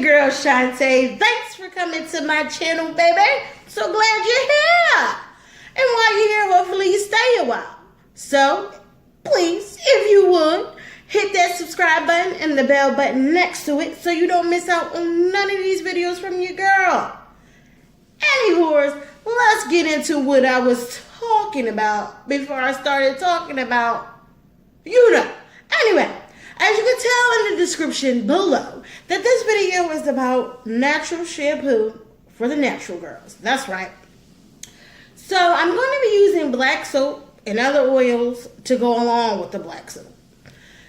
girl Shantae. Thanks for coming to my channel, baby. So glad you're here. And while you're here, hopefully you stay a while. So, please, if you would, hit that subscribe button and the bell button next to it so you don't miss out on none of these videos from your girl. Anyways, let's get into what I was talking about before I started talking about, Anyway, as you can tell in the description below, that this video is about natural shampoo for the natural girls. That's right. So I'm going to be using black soap and other oils to go along with the black soap.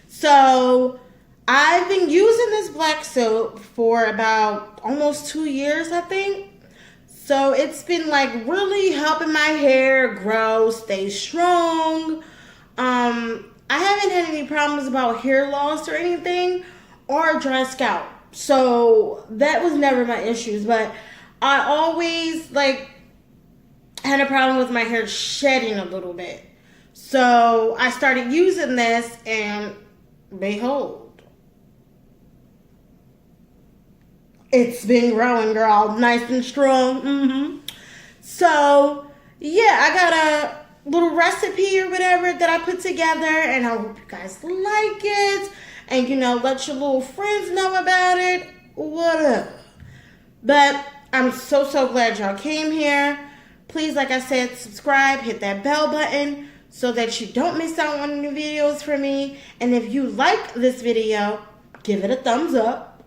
So I've been using this black soap for about almost 2 years, I think. So it's been like really helping my hair grow, stay strong. I haven't had any problems about hair loss or anything, or dry scalp. So that was never my issues, but I always had a problem with my hair shedding a little bit. So I started using this, and behold, it's been growing, girl, nice and strong. So yeah, I got a little recipe or whatever that I put together, and I hope you guys like it, and let your little friends know about it, whatever. But I'm so glad y'all came here. Please, like I said, subscribe, hit that bell button so that you don't miss out on new videos from me. And if you like this video, give it a thumbs up.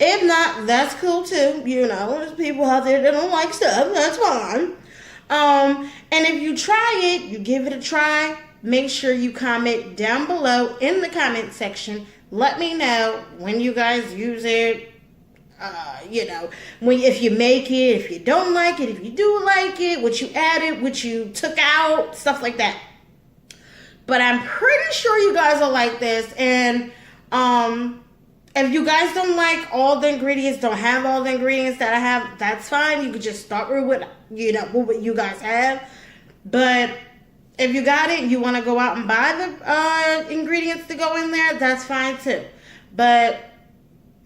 If not, that's cool too. There's people out there that don't like stuff. That's fine. And if you try it, you give it a try, make sure you comment down below in the comment section. Let me know when you guys use it, if you make it, if you don't like it, if you do like it, what you added, what you took out, stuff like that. But I'm pretty sure you guys will like this. And, if you guys don't like all the ingredients, don't have all the ingredients that I have, that's fine. You could just start with what you guys have. But if you got it, you want to go out and buy the ingredients to go in there, that's fine too. But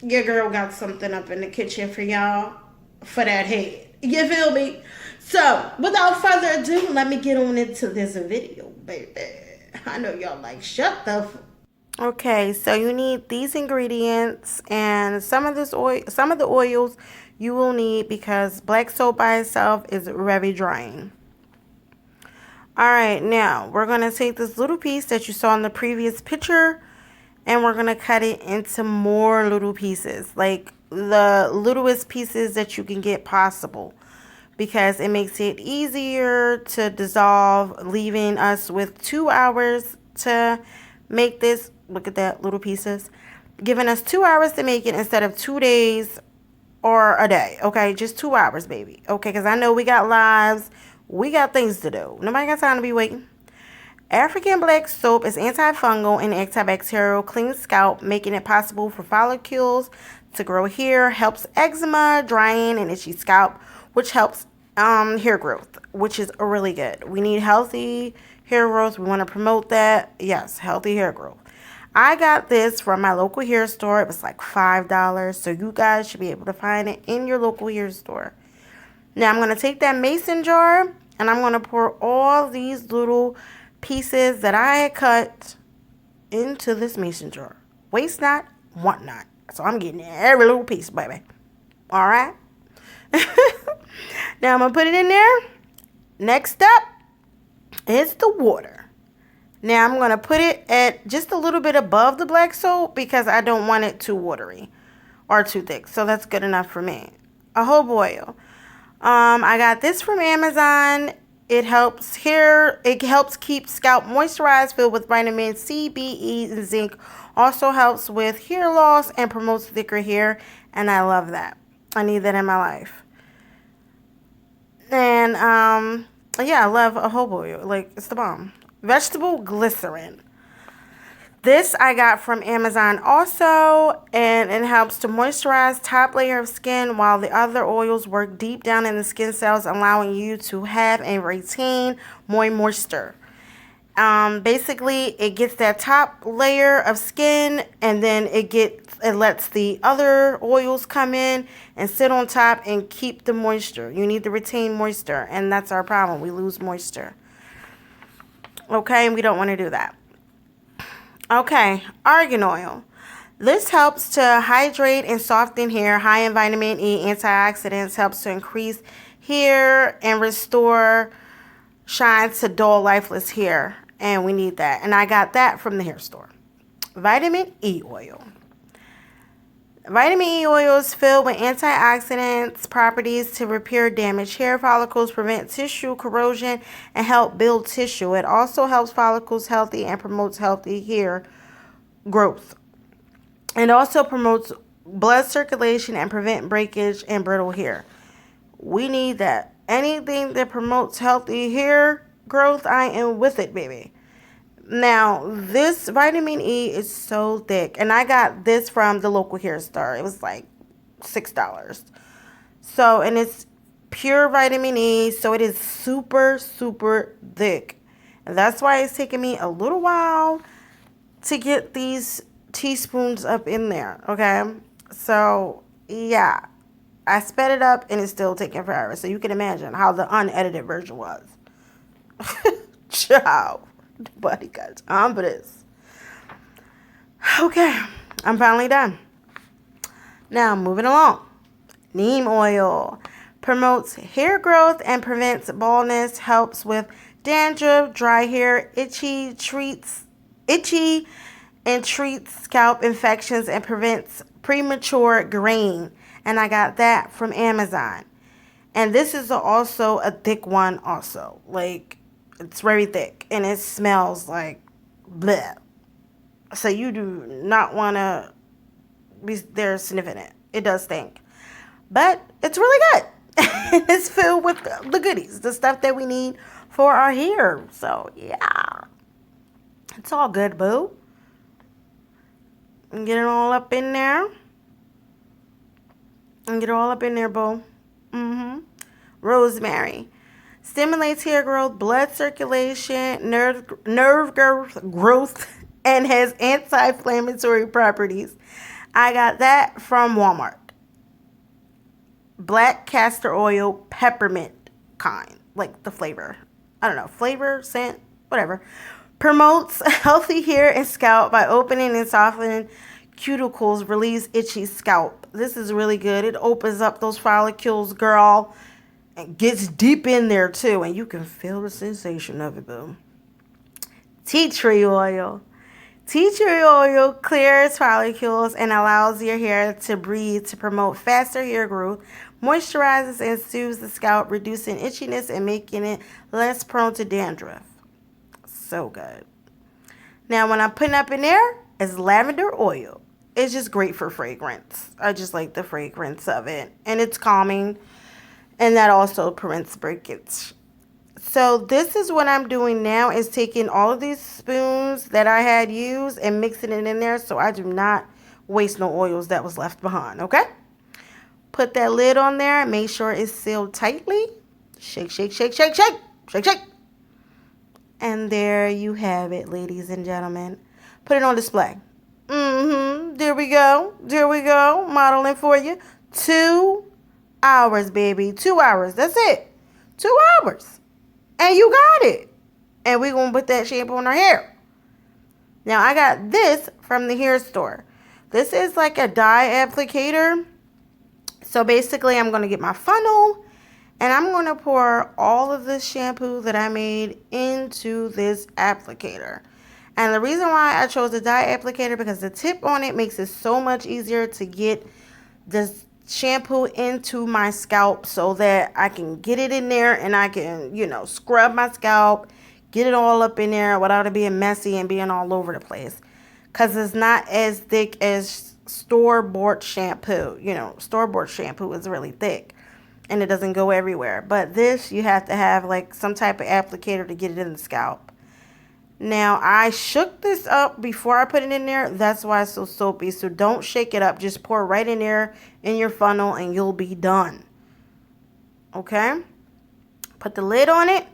your girl got something up in the kitchen for y'all for that head. You feel me? So, without further ado, let me get on into this video, baby. I know y'all like, shut the Okay, so you need these ingredients and some of the oils you will need because black soap by itself is very drying. Alright, now we're going to take this little piece that you saw in the previous picture and we're going to cut it into more little pieces, like the littlest pieces that you can get possible, because it makes it easier to dissolve, leaving us with 2 hours to make this. Look at that, little pieces. Giving us 2 hours to make it instead of 2 days or a day. Okay, just 2 hours, baby. Okay, because I know we got lives. We got things to do. Nobody got time to be waiting. African black soap is antifungal and antibacterial, cleans scalp, making it possible for follicles to grow hair, helps eczema, drying, and itchy scalp, which helps hair growth, which is really good. We need healthy hair growth. We want to promote that. Yes, healthy hair growth. I got this from my local hair store. It was like $5, so you guys should be able to find it in your local hair store. Now I'm going to take that mason jar and I'm going to pour all these little pieces that I had cut into this mason jar. Waste not, want not. So I'm getting every little piece, baby. All right. Now I'm going to put it in there. Next up is the water. Now I'm going to put it at just a little bit above the black soap because I don't want it too watery or too thick. So that's good enough for me. A jojoba oil. I got this from Amazon. It helps keep scalp moisturized, filled with vitamin C, B, E, and zinc. Also helps with hair loss and promotes thicker hair. And I love that. I need that in my life. And yeah, I love a jojoba oil. Like, it's the bomb. Vegetable glycerin. This I got from Amazon also, and it helps to moisturize top layer of skin while the other oils work deep down in the skin cells, allowing you to have and retain more moisture. Basically, it gets that top layer of skin, and then it it lets the other oils come in and sit on top and keep the moisture. You need to retain moisture, and that's our problem. We lose moisture. Okay, and we don't want to do that. Okay, argan oil. This helps to hydrate and soften hair, high in vitamin E, antioxidants, helps to increase hair and restore shine to dull, lifeless hair. And we need that. And I got that from the hair store. Vitamin E oil. Vitamin E oil is filled with antioxidants properties to repair damaged hair follicles, prevent tissue corrosion, and help build tissue. It also helps follicles healthy and promotes healthy hair growth. It also promotes blood circulation and prevent breakage and brittle hair. We need that. Anything that promotes healthy hair growth, I am with it, baby. Now, this vitamin E is so thick. And I got this from the local hair store. It was like $6. So, and it's pure vitamin E. So, it is super, super thick. And that's why it's taking me a little while to get these teaspoons up in there, okay? So, yeah, I sped it up and it's still taking forever. So you can imagine how the unedited version was. Ciao. Nobody got time for this. Okay, I'm finally done. Now, moving along. Neem oil promotes hair growth and prevents baldness, helps with dandruff, dry hair, itchy and treats scalp infections and prevents premature graying. And I got that from Amazon. And this is also a thick one also. Like, it's very thick. And it smells like bleh. So you do not want to be there sniffing it. It does stink. But it's really good. It's filled with the goodies. The stuff that we need for our hair. So, yeah. It's all good, boo. And get it all up in there. And get it all up in there, boo. Rosemary. Stimulates hair growth, blood circulation, nerve growth, and has anti-inflammatory properties. I got that from Walmart. Black castor oil, peppermint kind. Like the flavor. I don't know. Flavor, scent, whatever. Promotes healthy hair and scalp by opening and softening cuticles, relieves itchy scalp. This is really good. It opens up those follicles, girl, and gets deep in there too. And you can feel the sensation of it, boo. Tea tree oil. Tea tree oil clears follicles and allows your hair to breathe to promote faster hair growth, moisturizes and soothes the scalp, reducing itchiness and making it less prone to dandruff. So good. Now, when I'm putting up in there, it's lavender oil. It's just great for fragrance. I just like the fragrance of it. And it's calming. And that also prevents breakage. So this is what I'm doing now, is taking all of these spoons that I had used and mixing it in there so I do not waste no oils that was left behind, okay? Put that lid on there. Make sure it's sealed tightly. Shake, shake, shake, shake, shake. Shake, shake. And there you have it, ladies and gentlemen. Put it on display. There we go. There we go. Modeling for you. 2 hours, baby. 2 hours. That's it. 2 hours. And you got it. And we're going to put that shampoo in our hair. Now, I got this from the hair store. This is like a dye applicator. So, basically, I'm going to get my funnel. And I'm going to pour all of this shampoo that I made into this applicator. And the reason why I chose the dye applicator, because the tip on it makes it so much easier to get this shampoo into my scalp so that I can get it in there and I can, you know, scrub my scalp, get it all up in there without it being messy and being all over the place. Because it's not as thick as store-bought shampoo. You know, store-bought shampoo is really thick. And it doesn't go everywhere. But this, you have to have like some type of applicator to get it in the scalp. Now, I shook this up before I put it in there. That's why it's so soapy. So don't shake it up. Just pour right in there in your funnel and you'll be done. Okay? Put the lid on it.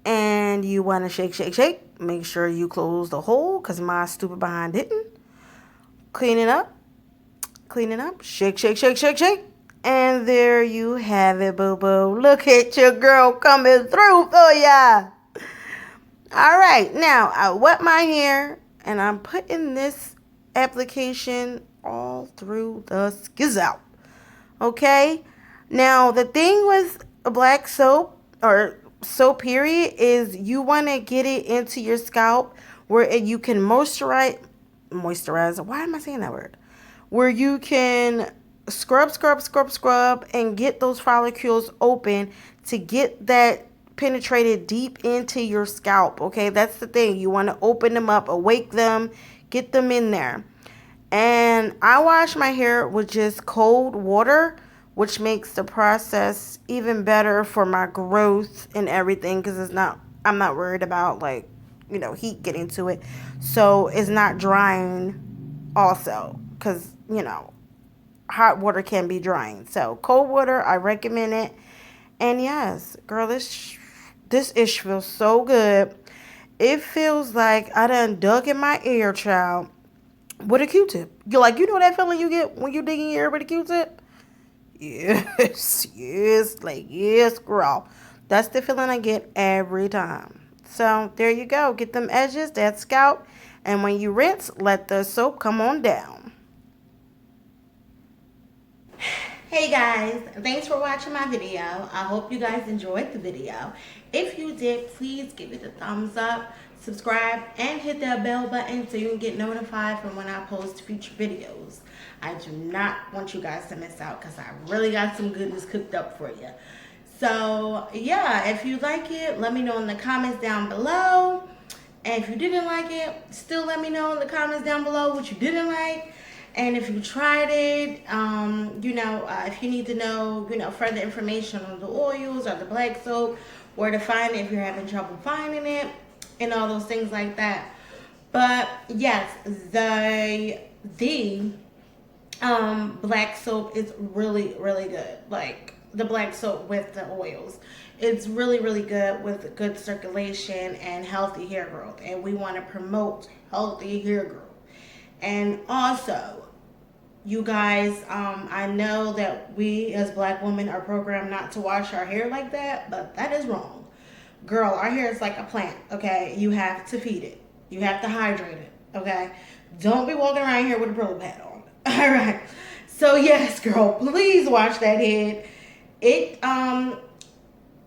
And you want to shake, shake, shake. Make sure you close the hole because my stupid behind didn't. clean it up, shake, shake, shake, shake, shake. And there you have it, boo-boo. Look at your girl coming through for ya. All right, now I wet my hair, and I'm putting this application all through the scalp. Okay? Now, the thing with black soap, or soap period, is you want to get it into your scalp where you can moisturize. Why am I saying that word? Where you can scrub, and get those follicles open to get that penetrated deep into your scalp. Okay, that's the thing. You want to open them up, awake them, get them in there. And I wash my hair with just cold water, which makes the process even better for my growth and everything, because I'm not worried about, like, you know, heat getting to it. So it's not drying also, because, you know, hot water can be drying. So cold water, I recommend it. And yes, girl, this ish feels so good. It feels like I done dug in my ear, child, with a Q-tip. You know that feeling you get when you dig in your ear with a Q-tip? Yes, yes, girl. That's the feeling I get every time. So there you go. Get them edges, that scalp, and when you rinse, let the soap come on down. Hey guys, thanks for watching my video. I hope you guys enjoyed the video. If you did, please give it a thumbs up, subscribe, and hit that bell button so you can get notified from when I post future videos. I do not want you guys to miss out because I really got some goodness cooked up for you. So yeah, if you like it, let me know in the comments down below. And if you didn't like it, still let me know in the comments down below what you didn't like. And if you tried it, if you need to know, further information on the oils or the black soap, where to find it if you're having trouble finding it, and all those things like that. But yes, the black soap is really, really good. Like the black soap with the oils. It's really, really good with good circulation and healthy hair growth. And we want to promote healthy hair growth. And also, you guys, I know that we as black women are programmed not to wash our hair like that, but that is wrong. Girl, our hair is like a plant, okay? You have to feed it. You have to hydrate it, okay? Don't be walking around here with a Brillo pad on. All right. So yes, girl, please wash that head. It,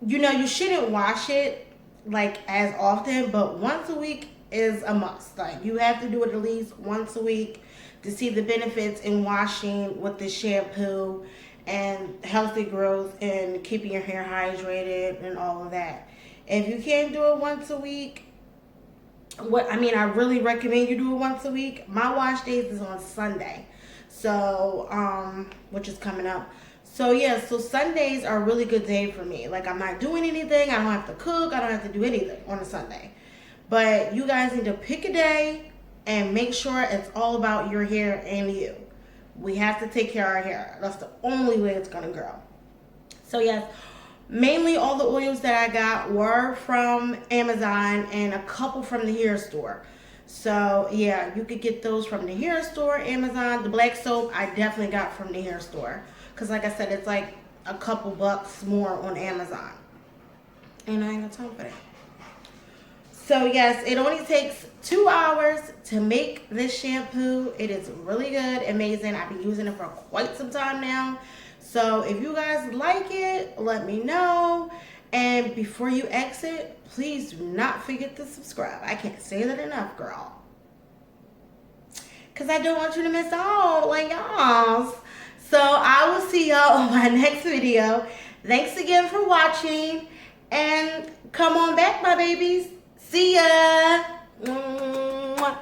you shouldn't wash it like as often, but once a week is a must. Like you have to do it at least once a week to see the benefits in washing with the shampoo and healthy growth and keeping your hair hydrated and all of that. If you can't do it once a week, I really recommend you do it once a week. My wash days is on Sunday, so which is coming up. So yeah, so Sundays are a really good day for me. Like I'm not doing anything. I don't have to cook. I don't have to do anything on a Sunday. But you guys need to pick a day and make sure it's all about your hair and you. We have to take care of our hair. That's the only way it's gonna grow. So yes, mainly all the oils that I got were from Amazon and a couple from the hair store. So yeah, you could get those from the hair store, Amazon. The black soap I definitely got from the hair store. Because like I said, it's like a couple bucks more on Amazon. And I ain't got time for that. So yes, it only takes 2 hours to make this shampoo. It is really good, amazing. I've been using it for quite some time now. So if you guys like it, let me know. And before you exit, please do not forget to subscribe. I can't say that enough, girl. Because I don't want you to miss out, like y'all. So I will see y'all on my next video. Thanks again for watching. And come on back, my babies. See ya. Mwah.